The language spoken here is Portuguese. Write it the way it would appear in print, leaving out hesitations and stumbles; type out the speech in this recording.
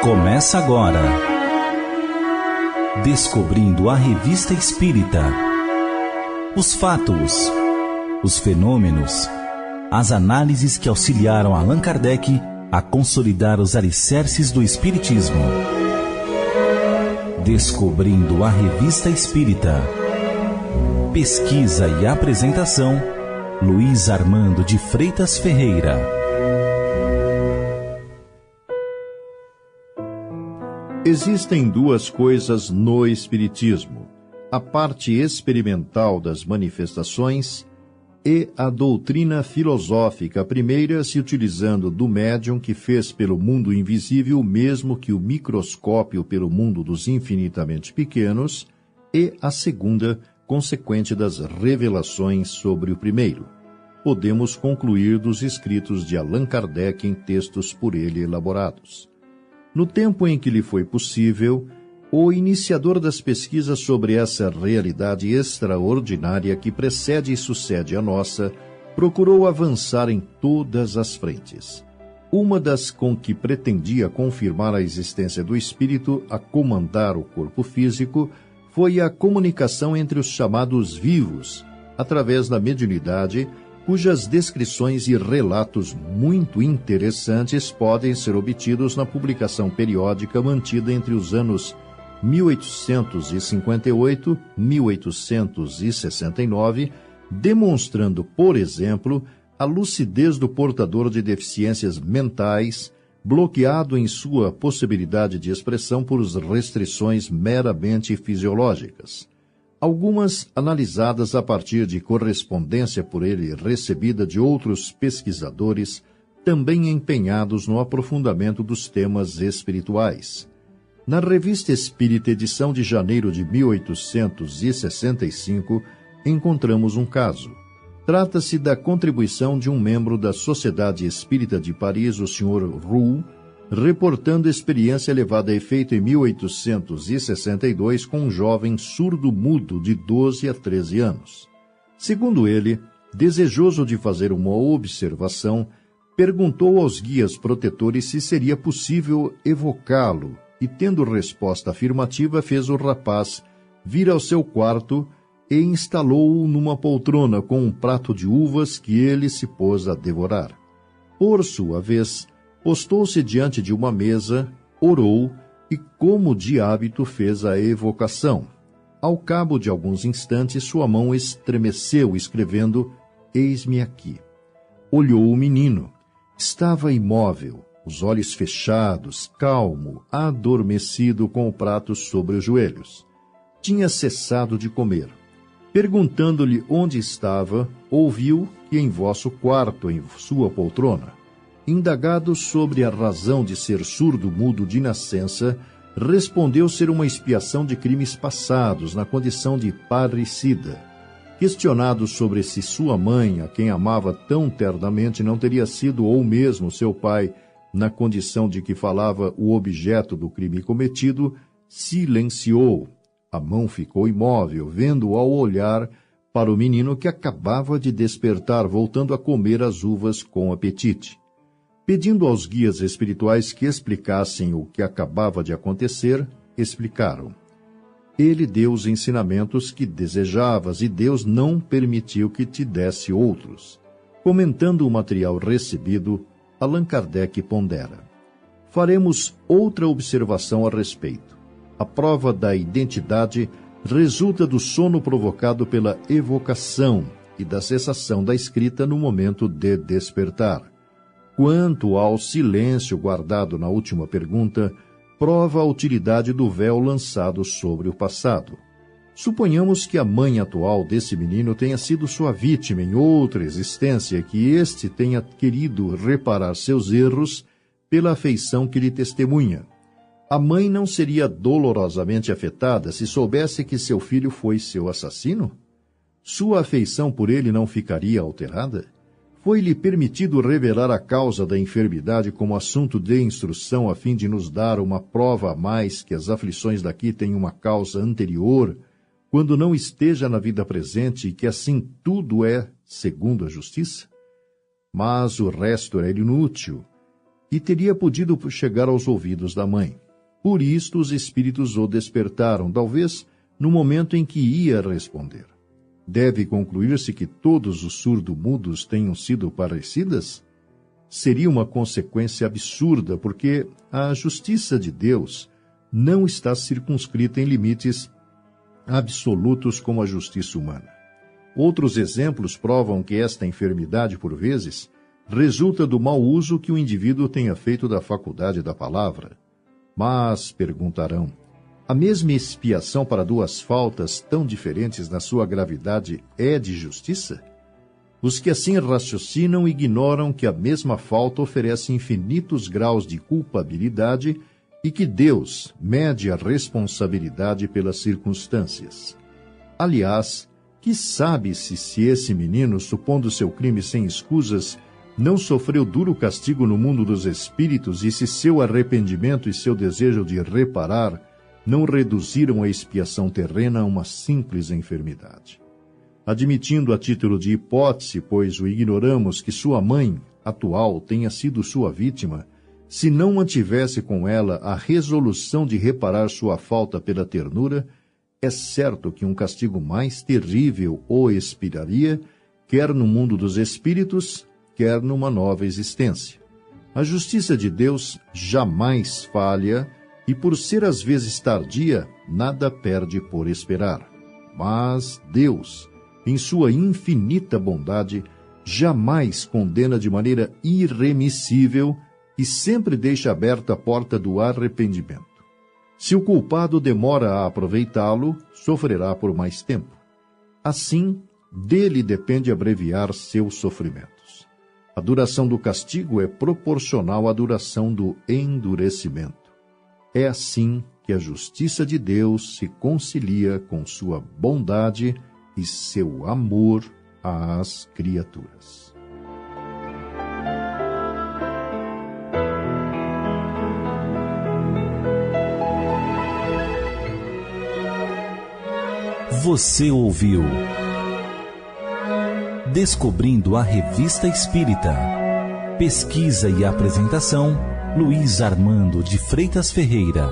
Começa agora Descobrindo a Revista Espírita. Os fatos, os fenômenos, as análises que auxiliaram Allan Kardec a consolidar os alicerces do Espiritismo. Descobrindo a Revista Espírita. Pesquisa e apresentação, Luiz Armando de Freitas Ferreira. Existem duas coisas no Espiritismo: a parte experimental das manifestações e a doutrina filosófica, a primeira se utilizando do médium que fez pelo mundo invisível o mesmo que o microscópio pelo mundo dos infinitamente pequenos, e a segunda consequente das revelações sobre o primeiro. Podemos concluir dos escritos de Allan Kardec em textos por ele elaborados. No tempo em que lhe foi possível, o iniciador das pesquisas sobre essa realidade extraordinária que precede e sucede a nossa, procurou avançar em todas as frentes. Uma das com que pretendia confirmar a existência do espírito a comandar o corpo físico foi a comunicação entre os chamados vivos, através da mediunidade, cujas descrições e relatos muito interessantes podem ser obtidos na publicação periódica mantida entre os anos 1858 e 1869, demonstrando, por exemplo, a lucidez do portador de deficiências mentais, bloqueado em sua possibilidade de expressão por restrições meramente fisiológicas. Algumas analisadas a partir de correspondência por ele recebida de outros pesquisadores, também empenhados no aprofundamento dos temas espirituais. Na Revista Espírita, edição de janeiro de 1865, encontramos um caso. Trata-se da contribuição de um membro da Sociedade Espírita de Paris, o Sr. Roux, reportando experiência levada a efeito em 1862 com um jovem surdo-mudo de 12 a 13 anos. Segundo ele, desejoso de fazer uma observação, perguntou aos guias protetores se seria possível evocá-lo e, tendo resposta afirmativa, fez o rapaz vir ao seu quarto e instalou-o numa poltrona com um prato de uvas que ele se pôs a devorar. Por sua vez, postou-se diante de uma mesa, orou e, como de hábito, fez a evocação. Ao cabo de alguns instantes, sua mão estremeceu, escrevendo: "Eis-me aqui." Olhou o menino. Estava imóvel, os olhos fechados, calmo, adormecido, com o prato sobre os joelhos. Tinha cessado de comer. Perguntando-lhe onde estava, ouviu que em vosso quarto, em sua poltrona. Indagado sobre a razão de ser surdo-mudo de nascença, respondeu ser uma expiação de crimes passados, na condição de parricida. Questionado sobre se sua mãe, a quem amava tão ternamente, não teria sido ou mesmo seu pai, na condição de que falava o objeto do crime cometido, silenciou. A mão ficou imóvel, vendo-o ao olhar para o menino que acabava de despertar, voltando a comer as uvas com apetite. Pedindo aos guias espirituais que explicassem o que acabava de acontecer, explicaram. Ele deu os ensinamentos que desejavas e Deus não permitiu que te desse outros. Comentando o material recebido, Allan Kardec pondera: faremos outra observação a respeito. A prova da identidade resulta do sono provocado pela evocação e da cessação da escrita no momento de despertar. Quanto ao silêncio guardado na última pergunta, prova a utilidade do véu lançado sobre o passado. Suponhamos que a mãe atual desse menino tenha sido sua vítima em outra existência, que este tenha querido reparar seus erros pela afeição que lhe testemunha. A mãe não seria dolorosamente afetada se soubesse que seu filho foi seu assassino? Sua afeição por ele não ficaria alterada? Foi-lhe permitido revelar a causa da enfermidade como assunto de instrução a fim de nos dar uma prova a mais que as aflições daqui têm uma causa anterior, quando não esteja na vida presente e que assim tudo é segundo a justiça? Mas o resto era inútil. e teria podido chegar aos ouvidos da mãe. Por isto os espíritos o despertaram, talvez no momento em que ia responder. Deve concluir-se que todos os surdo-mudos tenham sido parecidas? Seria uma consequência absurda, porque a justiça de Deus não está circunscrita em limites absolutos como a justiça humana. Outros exemplos provam que esta enfermidade, por vezes, resulta do mau uso que o indivíduo tenha feito da faculdade da palavra. Mas, perguntarão, a mesma expiação para duas faltas tão diferentes na sua gravidade é de justiça? Os que assim raciocinam ignoram que a mesma falta oferece infinitos graus de culpabilidade e que Deus mede a responsabilidade pelas circunstâncias. Aliás, que sabe-se se esse menino, supondo seu crime sem escusas, não sofreu duro castigo no mundo dos espíritos e se seu arrependimento e seu desejo de reparar não reduziram a expiação terrena a uma simples enfermidade. Admitindo a título de hipótese, pois o ignoramos, que sua mãe atual tenha sido sua vítima, se não mantivesse com ela a resolução de reparar sua falta pela ternura, é certo que um castigo mais terrível o expiraria, quer no mundo dos espíritos, quer numa nova existência. A justiça de Deus jamais falha e, por ser às vezes tardia, nada perde por esperar. Mas Deus, em sua infinita bondade, jamais condena de maneira irremissível e sempre deixa aberta a porta do arrependimento. Se o culpado demora a aproveitá-lo, sofrerá por mais tempo. Assim, dele depende abreviar seus sofrimentos. A duração do castigo é proporcional à duração do endurecimento. É assim que a justiça de Deus se concilia com sua bondade e seu amor às criaturas. Você ouviu Descobrindo a Revista Espírita. Pesquisa e apresentação, Luiz Armando de Freitas Ferreira.